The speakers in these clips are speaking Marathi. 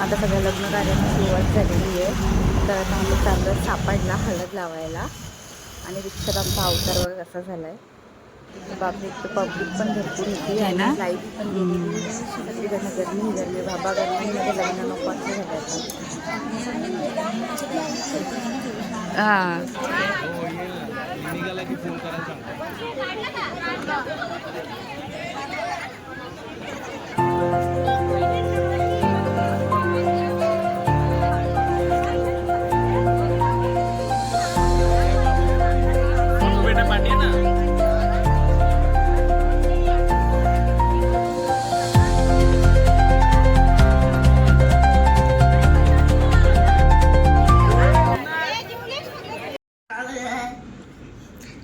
आता सगळ्या लग्न कार्याची सुरुवात झालेली आहे. तर आता आम्ही चाललो सापडला हळद लावायला आणि रिक्षात आमचा अवतार वगैरे कसा झाला आहे. बापरे, इतकं पब्लिक पण भरपूर होती आहे ना. आणि लाईट पण गेलेली. सगळीकडनं गरमी गरमी बाबा गरमीमध्ये लग्न नको असं झालं आता. हां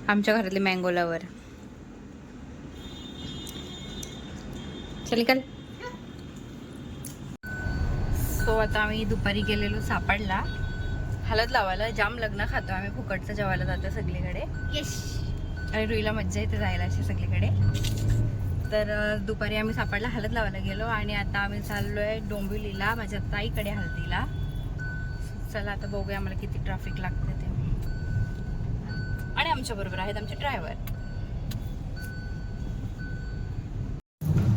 आमच्या घरातले मँगो लवर. चल. सो आता आम्ही दुपारी गेलेलो सापडला हळद लावायला. जाम लग्न खातो आम्ही, फुकटचं जेवायला जातो सगळीकडे. आणि रुईला मज्जा येते जायला अशी सगळीकडे. तर दुपारी आम्ही सापडला हळद लावायला गेलो आणि आता आम्ही चाललोय डोंबिवलीला माझ्या ताईकडे हळदीला. चला आता बघूया आम्हाला किती ट्रॅफिक लागते ते. आणि आमच्या बरोबर आहेत आमचे ड्रायव्हर.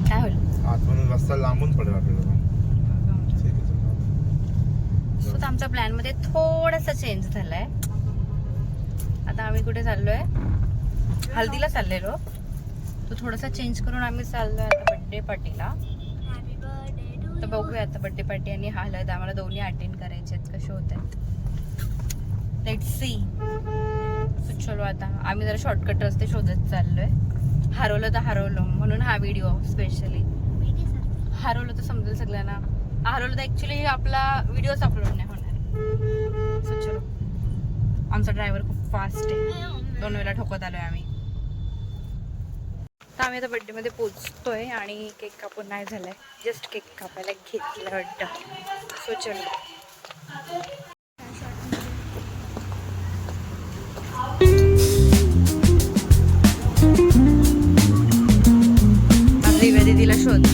काय होईल आतमधून रस्ता लांबून पडेल आपल्याला. सो आमच्या प्लॅन मध्ये थोडासा चेंज झालाय. आता आम्ही कुठे चाललोय, हल्दीला चाललेलो. तो थोडासा चेंज करून आम्ही चाललोय आता बर्थडे पार्टीला. तर बघूया आता बर्थडे पार्टी आणि हळद आम्हाला दोन्ही अटेंड करायचे आहेत, कसे होत आहेत लेट्स सी. चलो आता आम्ही जरा शॉर्टकट रस्ते शोधत चाललोय. हरवलं तर हरवलं म्हणून हा व्हिडिओ स्पेशली. हरवलं तर समजेल सगळ्यांना. हरवलं तर ऍक्च्युली आपला व्हिडिओच अपलोड नाही होणार. सो चलो. आमचा ड्रायव्हर खूप फास्ट आहे, 2 वेळा ठोकत आलोय आम्ही. तर आम्ही आता बर्थडे मध्ये पोचतोय आणि केक कापून नाही झालाय, जस्ट केक कापायला घेतलं वाटतं. सो चलो. माझी दिदीला शोध.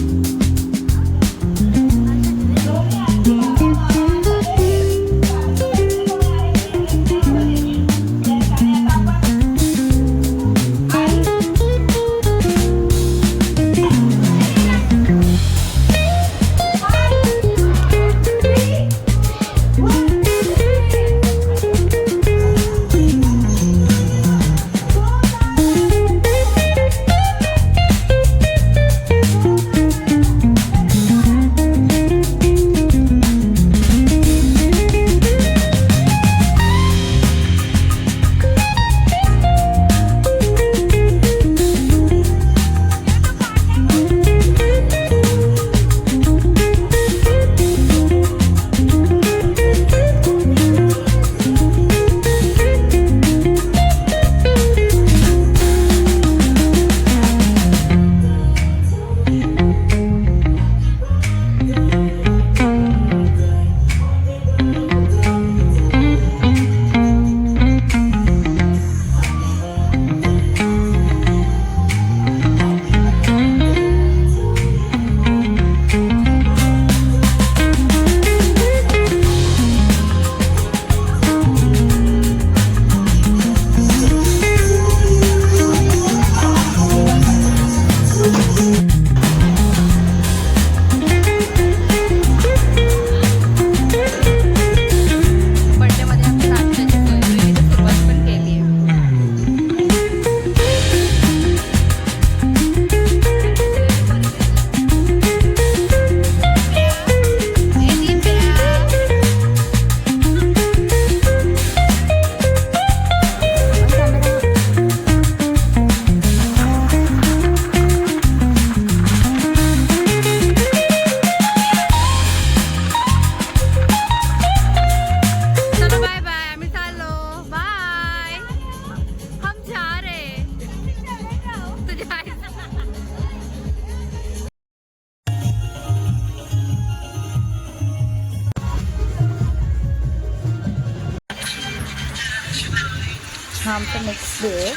हा आमचा नेक्स्ट डे आहे.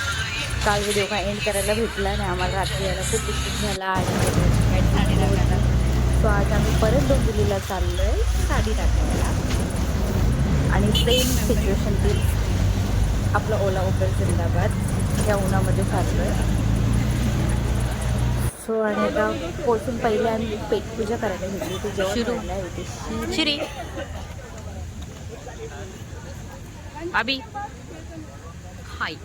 काल व्हिडिओ काय एंड करायला भेटला नाही आम्हाला. रात्री यायला खूप उशीर झाला आणि सो आज आम्ही परत डोंबिवलीला चाललो आहे साडी टाकायला आणि सेम सिच्युएशन ती आपलं ओला उबर जिंदाबाद या उन्हामध्ये चाललो आहे. सो आणि आता पोचून पहिले आम्ही पेटपूजा करायला घेतली ती जेवण करायला होती शिरी अभी हाय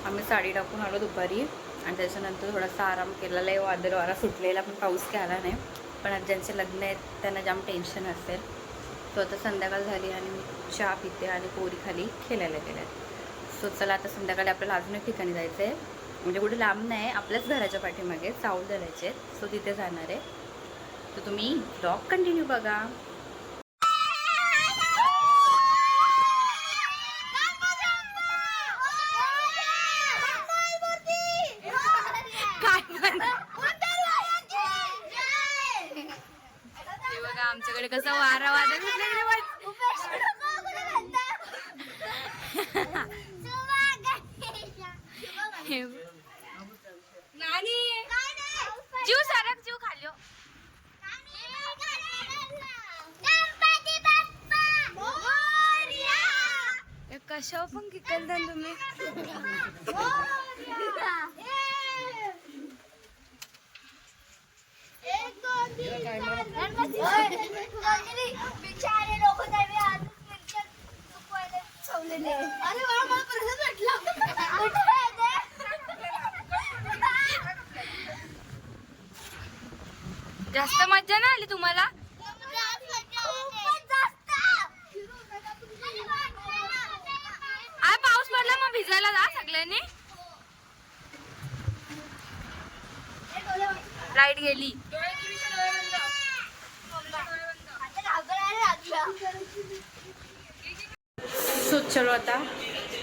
आम्ही साडी टाकून आलो दुपारी आणि त्याच्यानंतर थोडासा आराम केलेला आहे. वादळ वारा सुटलेला पण पाऊस काय आला नाही. पण आज ज्यांचे लग्न आहेत त्यांना जाम टेन्शन असेल. तो आता संध्याकाळ झाली आणि मी चहा पिते आणि पोरी खाली खेळायला गेल्या आहेत. सो चला आता संध्याकाळी आपल्याला अजून एक ठिकाणी जायचं आहे. म्हणजे कुठे लांब नाही, आपल्याच घराच्या पाठीमागे चावल धरायचे आहेत. सो तिथे जाणार आहे. तर तुम्ही ब्लॉग कंटिन्यू बघा. आमच्याकडे कसा वारा वादळ जीव सारख जीव खाल्यो. कशावर पण किकलता तुम्ही. बिचारे लोक जास्त मज्जा नाही आली तुम्हाला. आ पाऊस पडला मग भिजायला जा सगळ्यांनी. लाईट गेली. सो चलो आता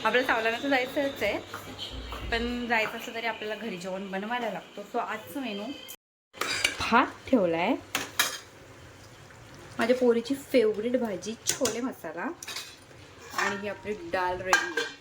आपल्याला सावलाना तर जायचंच आहे. पण जायचं असं तरी आपल्याला घरी जेवण बनवायला लागतो. सो आजचं मेनू भात ठेवला आहे. माझ्या पोरीची फेवरेट भाजी छोले मसाला आणि ही आपली डाळ रेडी आहे.